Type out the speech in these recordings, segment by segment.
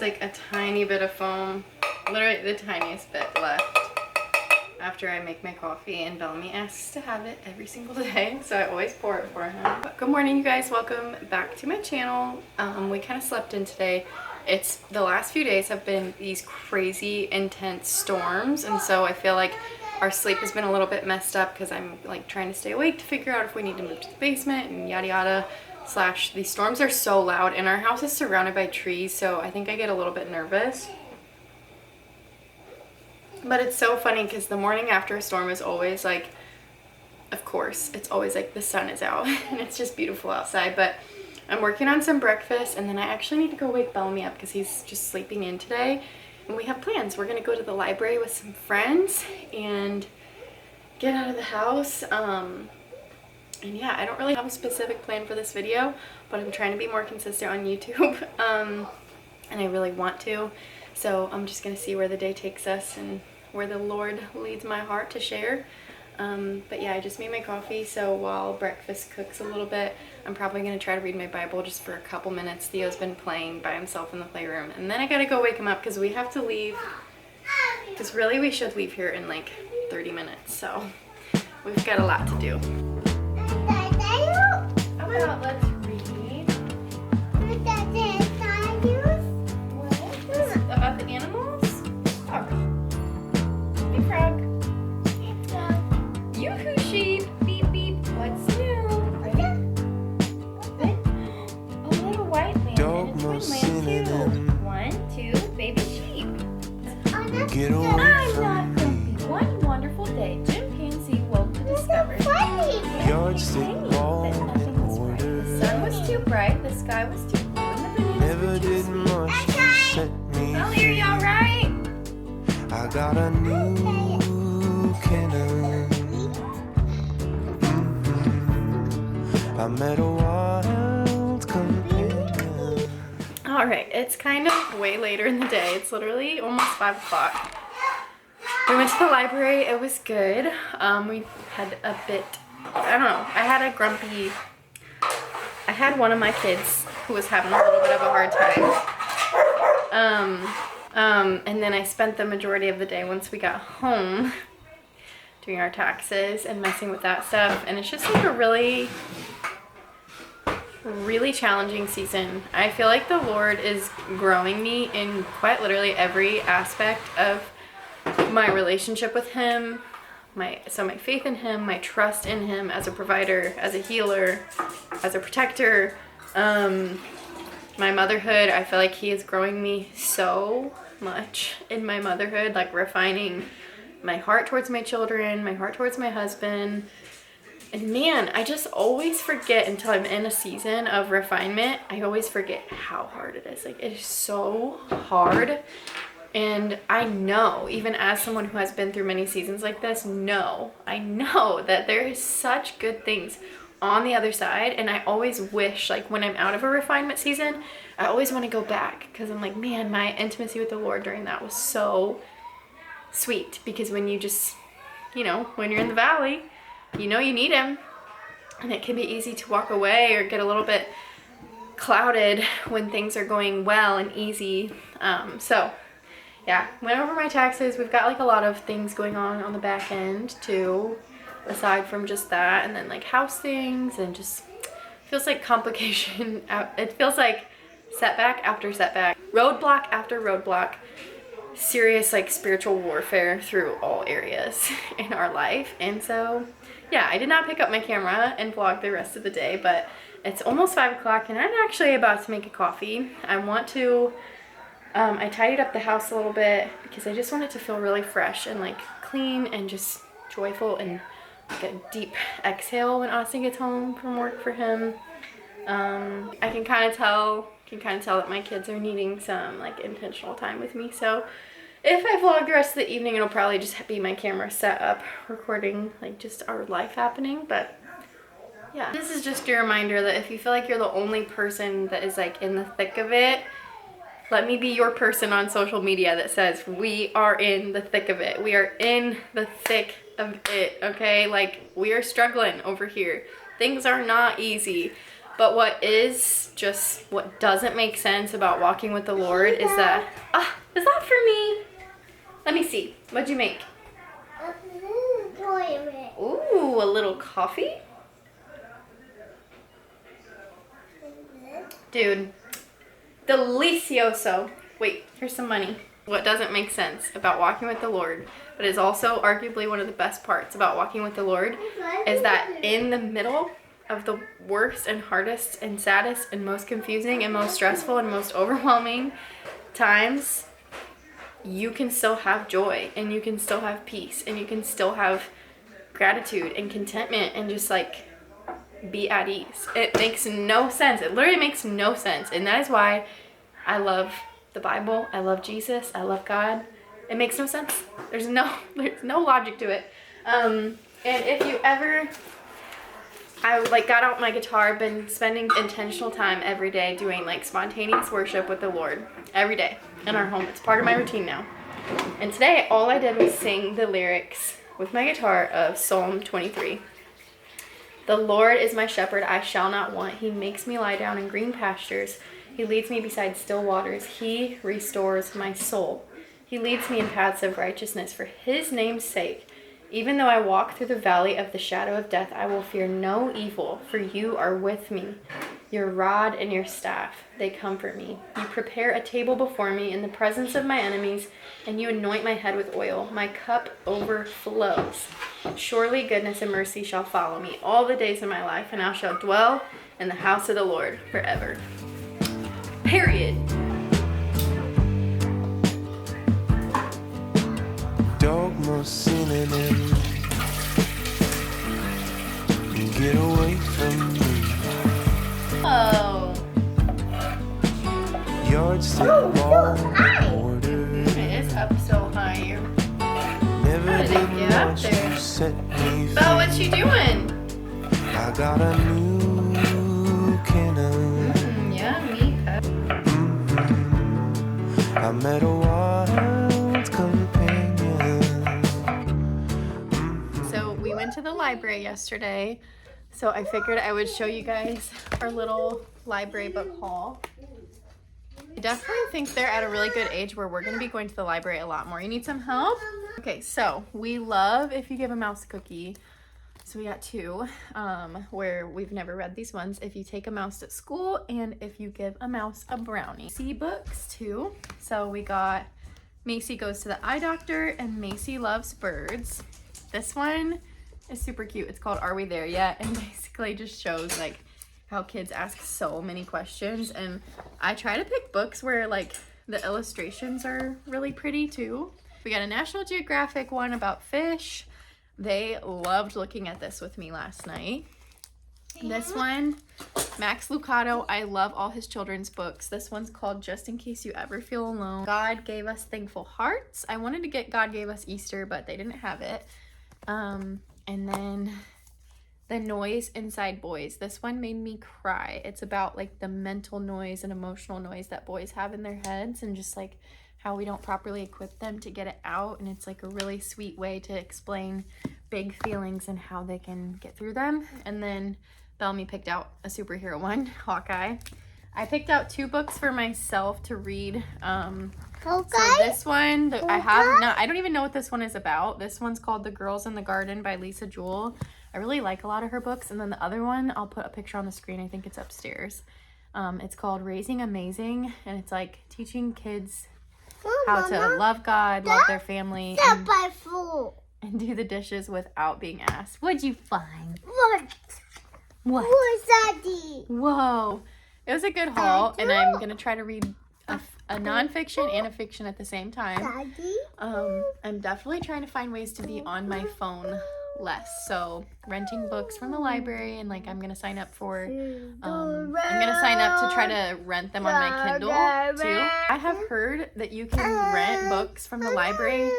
always like a tiny bit of foam, literally the tiniest bit left after I make my coffee, and Bellamy asks to have it every single day, so I always pour it for him. But good morning, you guys. Welcome back to my channel. We kind of slept in today. It's the last few days have been these crazy intense storms, and so I feel like our sleep has been a little bit messed up because I'm like trying to stay awake to figure out if we need to move to the basement and yada yada. Slash, these storms are so loud, and our house is surrounded by trees, so I think I get a little bit nervous. But it's so funny because the morning after a storm is always like, of course, it's always like the sun is out and it's just beautiful outside. But I'm working on some breakfast, and then I actually need to go wake Bellamy up because he's just sleeping in today. And we have plans. We're gonna go to the library with some friends and get out of the house. And yeah, I don't really have a specific plan for this video, but I'm trying to be more consistent on YouTube. And I really want to. So I'm just gonna see where the day takes us and where the Lord leads my heart to share. But yeah, I just made my coffee, so while breakfast cooks a little bit, I'm probably gonna try to read my Bible just for a couple minutes. Theo's been playing by himself in the playroom, and then I gotta go wake him up because we have to leave, because really we should leave here in like 30 minutes, so we've got a lot to do. How about let's read about the animals? Frog. Hey, frog. Yoo-hoo, sheep. Beep, beep. What's new? Ready? A little white lamb and a twin lamb, too. 1, 2, baby sheep. I'm not grumpy. One wonderful day, chimpanzee woke to discover that nothing was right. The sun was too bright, the sky was too blue, and the bananas were too sweet. Molly, are y'all right? I got a new cannon. I met a wild companion. All right, it's kind of way later in the day. It's literally almost 5 o'clock. We went to the library. It was good. We had a bit, I don't know, I had one of my kids who was having a little bit of a hard time. And then I spent the majority of the day once we got home doing our taxes and messing with that stuff. And it's just like a really challenging season. I feel like the Lord is growing me in quite literally every aspect of my relationship with Him, my faith in Him, my trust in Him as a provider, as a healer, as a protector, my motherhood. I feel like He is growing me so much in my motherhood, like refining my heart towards my children, my heart towards my husband. And man, I just always forget until I'm in a season of refinement. I always forget how hard it is. Like, it is so hard. And I know, even as someone who has been through many seasons like this, I know that there is such good things on the other side. And I always wish, like when I'm out of a refinement season, I always want to go back, because I'm like, man, my intimacy with the Lord during that was so sweet. Because when you just, when you're in the valley, you need Him, and it can be easy to walk away or get a little bit clouded when things are going well and easy. So yeah, went over my taxes. We've got like a lot of things going on the back end too, aside from just that, and then like house things, and just feels like complication. It feels like setback after setback, roadblock after roadblock, serious like spiritual warfare through all areas in our life. And so yeah, I did not pick up my camera and vlog the rest of the day, but it's almost 5 o'clock and I'm actually about to make a coffee. I want to, I tidied up the house a little bit because I just want it to feel really fresh and like clean and just joyful, and like a deep exhale when Austin gets home from work for him. I can kind of tell that my kids are needing some like intentional time with me. So if I vlog the rest of the evening, it'll probably just be my camera set up, recording like just our life happening. But yeah, this is just a reminder that if you feel like you're the only person that is like in the thick of it, let me be your person on social media that says we are in the thick of it. We are in the thick of it, okay? Like, we are struggling over here. Things are not easy. But what doesn't make sense about walking with the Lord is that, is that for me? Let me see. What'd you make? Ooh, a little coffee? Dude, delicioso. Wait, here's some money. What doesn't make sense about walking with the Lord, but is also arguably one of the best parts about walking with the Lord, is that in the middle of the worst and hardest and saddest and most confusing and most stressful and most overwhelming times, you can still have joy and you can still have peace and you can still have gratitude and contentment and just like be at ease. It makes no sense. It literally makes no sense. And that is why I love the Bible. I love Jesus. I love God. It makes no sense. There's no logic to it. And if you ever, I like got out my guitar, been spending intentional time every day doing like spontaneous worship with the Lord every day in our home. It's part of my routine now. And today all I did was sing the lyrics with my guitar of Psalm 23. The Lord is my shepherd, I shall not want. He makes me lie down in green pastures. He leads me beside still waters. He restores my soul. He leads me in paths of righteousness for his name's sake. Even though I walk through the valley of the shadow of death, I will fear no evil, for you are with me. Your rod and your staff, they comfort me. You prepare a table before me in the presence of my enemies, and you anoint my head with oil. My cup overflows. Surely goodness and mercy shall follow me all the days of my life, and I shall dwell in the house of the Lord forever. Period. Dogma synonym. Get away from me. Oh. Yardstick ball order. It is up so high. Never How did it get up much there? to set me free. Belle, what you doing? I got a new cannon. Yummy. I met a wild companion. So we went to the library yesterday. So I figured I would show you guys our little library book haul. I definitely think they're at a really good age where we're going to be going to the library a lot more. You need some help? Okay, so we love if you give a mouse a cookie. So we got two where we've never read these ones. If you take a mouse to school and if you give a mouse a brownie. Macy books too. So we got Macy Goes to the Eye Doctor and Macy Loves Birds. This one is super cute. It's called Are We There Yet? And basically just shows like how kids ask so many questions. And I try to pick books where like the illustrations are really pretty too. We got a National Geographic one about fish. They loved looking at this with me last night. This one, Max Lucado, I love all his children's books. This one's called Just in Case You Ever Feel Alone. God Gave Us Thankful Hearts. I wanted to get God Gave Us Easter, but they didn't have it. And then The Noise Inside Boys. This one made me cry. It's about like the mental noise and emotional noise that boys have in their heads and just like how we don't properly equip them to get it out. And it's like a really sweet way to explain big feelings and how they can get through them. And then Bellamy picked out a superhero one, Hawkeye. I picked out two books for myself to read. So this one, I don't even know what this one is about. This one's called The Girls in the Garden by Lisa Jewell. I really like a lot of her books. And then the other one, I'll put a picture on the screen. I think it's upstairs. It's called Raising Amazing. And it's like teaching kids how to love God, love their family, and do the dishes without being asked. What'd you find? What? Who's Daddy? Whoa. It was a good haul, and I'm going to try to read a nonfiction and a fiction at the same time. Daddy? I'm definitely trying to find ways to be on my phone less. So renting books from the library, and like I'm going to sign up for, I'm going to sign up to try to rent them on my Kindle too. I have heard that you can rent books from the library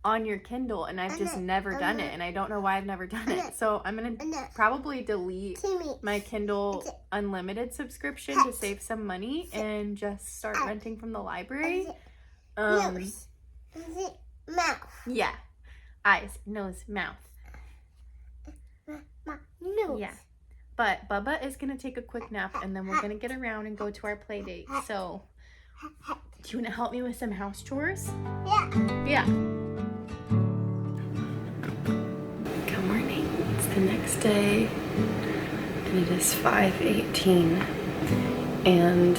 on your Kindle, and I've just never done it, and I don't know why I've never done it. So I'm gonna probably delete my Kindle Unlimited subscription to save some money and just start renting from the library. Mouth. Yeah, eyes, nose, mouth. Nose. Yeah, But Bubba is gonna take a quick nap and then we're gonna get around and go to our play date. So, do you wanna help me with some house chores? Yeah. Yeah. Good morning. It's the next day and it is 5:18. And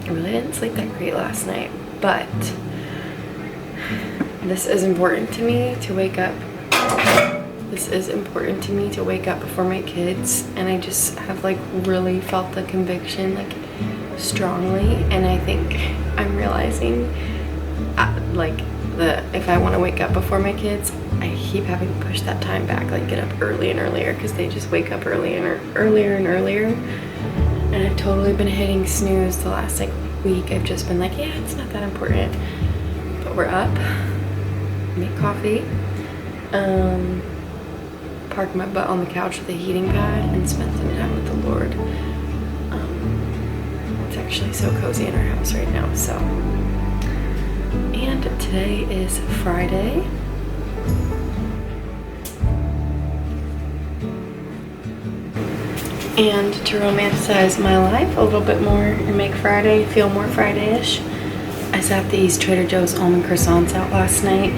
I really didn't sleep that great last night, but this is important to me to wake up. This is important to me to wake up before my kids, and I just have like really felt the conviction like strongly, and I think I'm realizing if I want to wake up before my kids, I keep having to push that time back, like get up early and earlier because they just wake up earlier and earlier. And I've totally been hitting snooze the last like week. I've just been like, yeah, it's not that important. But we're up, make coffee, park my butt on the couch with a heating pad and spend some time with the Lord. It's actually so cozy in our house right now, so. And today is Friday. And to romanticize my life a little bit more and make Friday feel more Friday-ish, I sat these Trader Joe's almond croissants out last night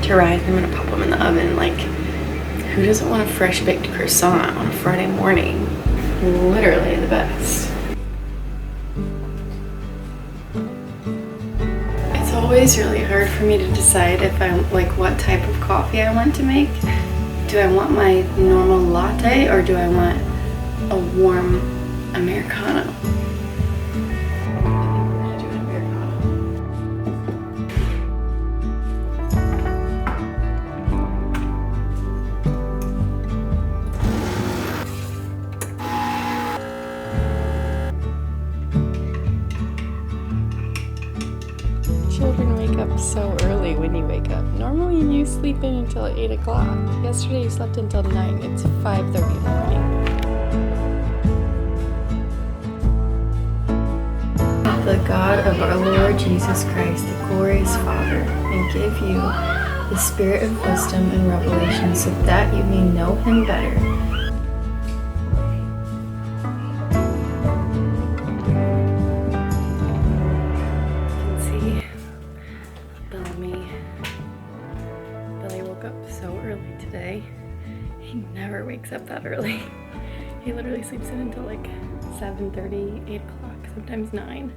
to rise. I'm gonna pop them in the oven. Like, who doesn't want a fresh baked croissant on a Friday morning? Literally the best. It's always really hard for me to decide if I'm like what type of coffee I want to make. Do I want my normal latte or do I want a warm Americano? I think we're gonna do an Americano. Children wake up so early when you wake up. Normally you sleep in until 8 o'clock. Yesterday you slept until 9. It's 5:30 in the morning. The God of our Lord Jesus Christ, the glorious Father, and give you the spirit of wisdom and revelation so that you may know him better. You can see Billy woke up so early today. He never wakes up that early. He literally sleeps in until like 7:30, 8 o'clock, sometimes 9.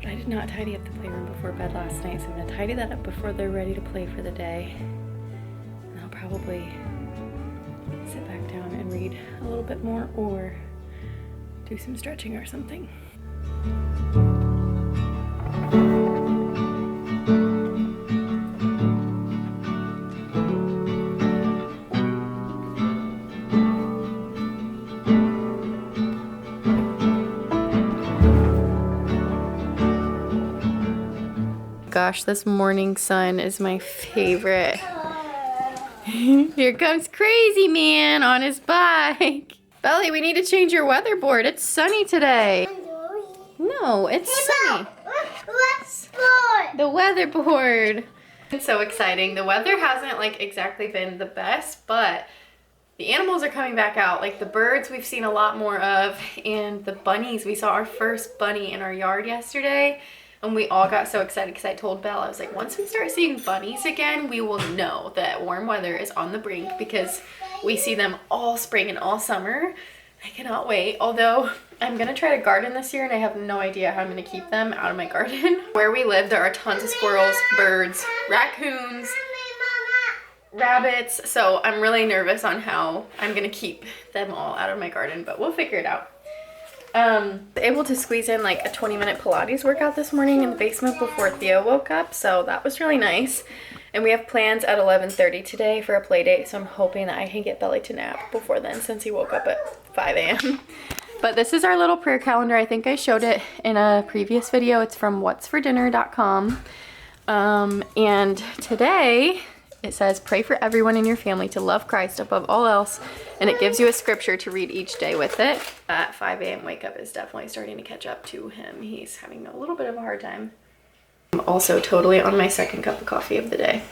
But I did not tidy up the playroom before bed last night, so I'm gonna tidy that up before they're ready to play for the day. And I'll probably sit back down and read a little bit more or do some stretching or something. Gosh, this morning sun is my favorite. Here comes Crazy Man on his bike. Belly, we need to change your weatherboard. It's sunny today. No, it's sunny. The weatherboard. It's so exciting. The weather hasn't like exactly been the best, but the animals are coming back out. Like the birds we've seen a lot more of, and the bunnies. We saw our first bunny in our yard yesterday. And we all got so excited because I told Belle, I was like, once we start seeing bunnies again, we will know that warm weather is on the brink because we see them all spring and all summer. I cannot wait. Although I'm going to try to garden this year and I have no idea how I'm going to keep them out of my garden. Where we live, there are tons of squirrels, birds, raccoons, rabbits. So I'm really nervous on how I'm going to keep them all out of my garden, but we'll figure it out. Able to squeeze in like a 20-minute Pilates workout this morning in the basement before Theo woke up, so that was really nice. And we have plans at 11:30 today for a play date, so I'm hoping that I can get Belly to nap before then since he woke up at 5 a.m. But this is our little prayer calendar. I think I showed it in a previous video. It's from whatsfordinner.com. And today it says, pray for everyone in your family to love Christ above all else. And it gives you a scripture to read each day with it. That 5 a.m. wake up is definitely starting to catch up to him. He's having a little bit of a hard time. I'm also totally on my second cup of coffee of the day.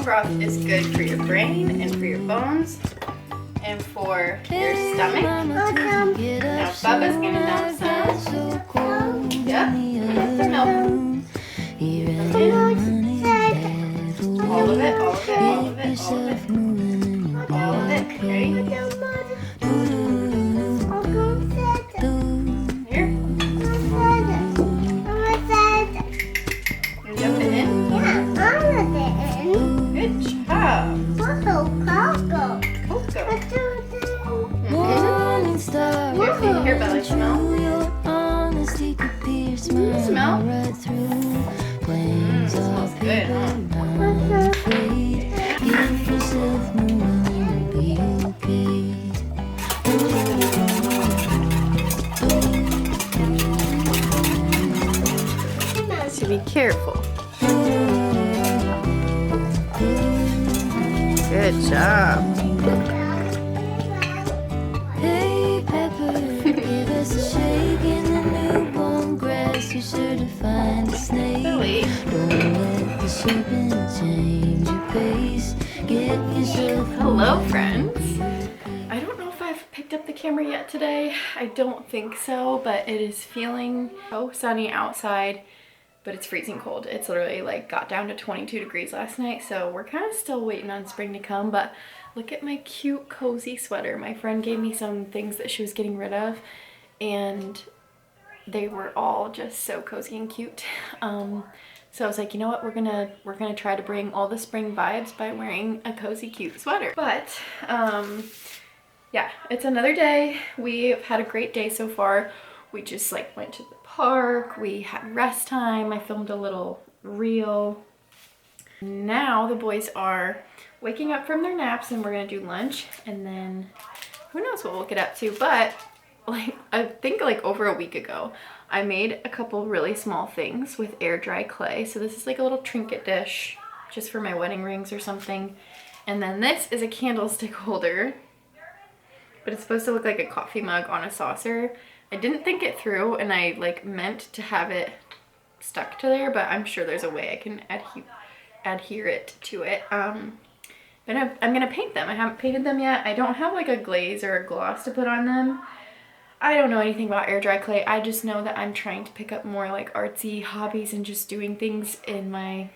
broth is good for your brain and for your bones and for your stomach. Now Bubba's gonna dump some. Yep, get the milk. All of it, all of it, all of it, all of it. All of it. Ready? Here. You're dumping in? Good job. Cocoa. Here, Bella, smell. Smell? Smells good, huh? So be careful. Good job. Hey Pepper, give us a shake in the newborn grass. You're sure to find a snake. Silly. Don't let the serpent change your pace. Get yourself Hello, friends. I don't know if I've picked up the camera yet today. I don't think so, but it is feeling so sunny outside, but it's freezing cold. It's literally like got down to 22 degrees last night, so we're kind of still waiting on spring to come. But look at my cute cozy sweater. My friend gave me some things that she was getting rid of, and they were all just so cozy and cute. So I was like, you know what, we're gonna try to bring all the spring vibes by wearing a cozy cute sweater. But yeah, it's another day. We've had a great day so far. We just like went to the park, we had rest time, I filmed a little reel. Now the boys are waking up from their naps and we're gonna do lunch, and then who knows what we'll get up to. But like I think like over a week ago I made a couple really small things with air dry clay. So this is like a little trinket dish just for my wedding rings or something, and then this is a candlestick holder, but it's supposed to look like a coffee mug on a saucer. I didn't think it through, and I like meant to have it stuck to there, but I'm sure there's a way I can adhere it to it. But I'm gonna paint them. I haven't painted them yet. I don't have like a glaze or a gloss to put on them. I don't know anything about air dry clay. I just know that I'm trying to pick up more like artsy hobbies and just doing things in my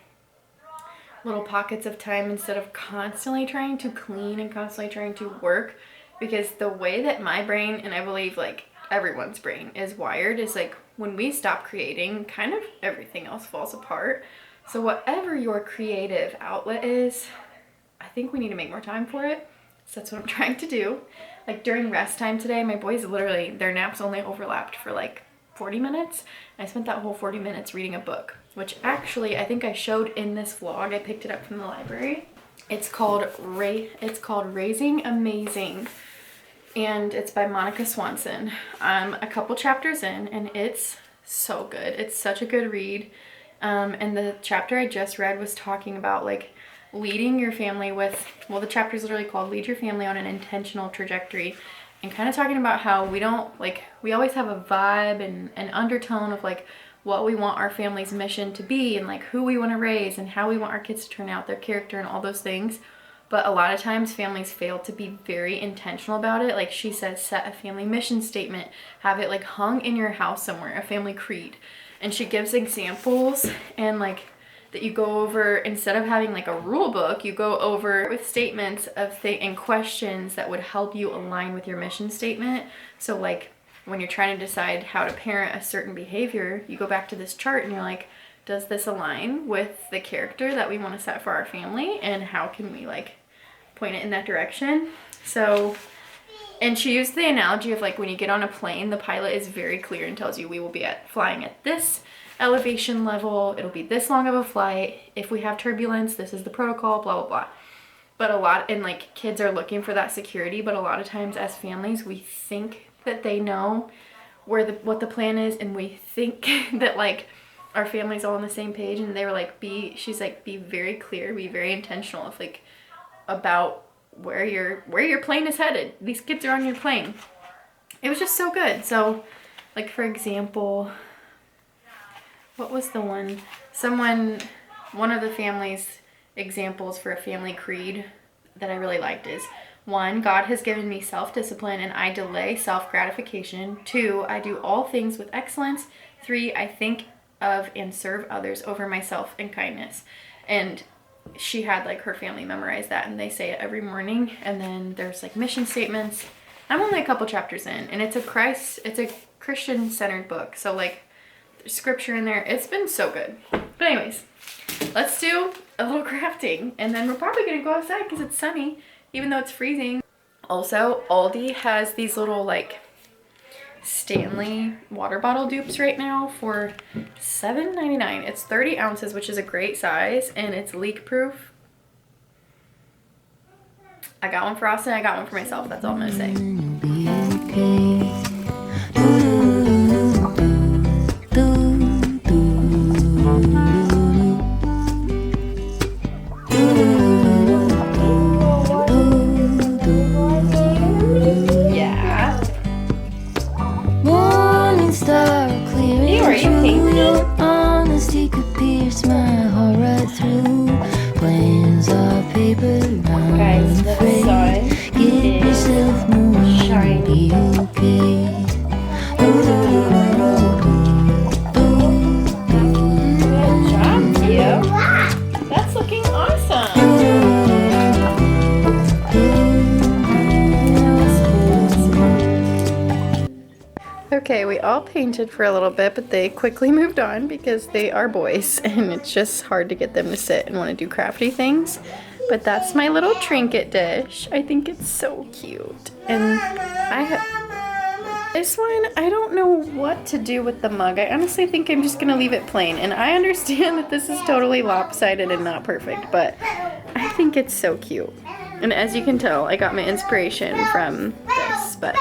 little pockets of time instead of constantly trying to clean and constantly trying to work. Because the way that my brain, and I believe like everyone's brain is wired, is like when we stop creating, kind of everything else falls apart. So whatever your creative outlet is, I think we need to make more time for it. So that's what I'm trying to do. Like during rest time today, my boys literally, their naps only overlapped for like 40 minutes. I spent that whole 40 minutes reading a book, which actually I think I showed in this vlog. I picked it up from the library. It's called Raising Amazing, and it's by Monica Swanson. I'm a couple chapters in, and it's so good. It's such a good read. And the chapter I just read was talking about like leading your family with, well, the chapter is literally called Lead Your Family on an Intentional Trajectory, and kind of talking about how we don't, like, we always have a vibe and an undertone of like what we want our family's mission to be, and like who we want to raise and how we want our kids to turn out, their character and all those things. But a lot of times families fail to be very intentional about it. Like she says, set a family mission statement, have it like hung in your house somewhere, a family creed. And she gives examples, and like that you go over, instead of having like a rule book, you go over with statements of and questions that would help you align with your mission statement. So like when you're trying to decide how to parent a certain behavior, you go back to this chart and you're like, does this align with the character that we want to set for our family, and how can we like point it in that direction? So, and she used the analogy of like when you get on a plane, the pilot is very clear and tells you we will be flying at this elevation level, it'll be this long of a flight, if we have turbulence, this is the protocol, blah blah blah. But a lot, and like kids are looking for that security, but a lot of times as families we think that they know what the plan is, and we think that like our family's all on the same page, and they were like, she's like, be very clear, be very intentional of like about where your plane is headed. These kids are on your plane. It was just so good. So like for example, what was the one? One of the families examples for a family creed that I really liked is 1, God has given me self-discipline and I delay self-gratification. 2, I do all things with excellence. 3, I think of and serve others over myself in kindness. And she had like her family memorize that, and they say it every morning. And then there's like mission statements. I'm only a couple chapters in, and it's a Christian-centered book. So like there's scripture in there. It's been so good. But anyways, let's do a little crafting, and then we're probably gonna go outside because it's sunny, even though it's freezing. Also, Aldi has these little like Stanley water bottle dupes right now for $7.99. It's 30 ounces, which is a great size, and it's leak proof. I got one for Austin, I got one for myself. That's all I'm gonna say. Okay, we all painted for a little bit, but they quickly moved on because they are boys and it's just hard to get them to sit and want to do crafty things. But that's my little trinket dish. I think it's so cute. And this one, I don't know what to do with the mug. I honestly think I'm just going to leave it plain. And I understand that this is totally lopsided and not perfect, but I think it's so cute. And as you can tell, I got my inspiration from this, but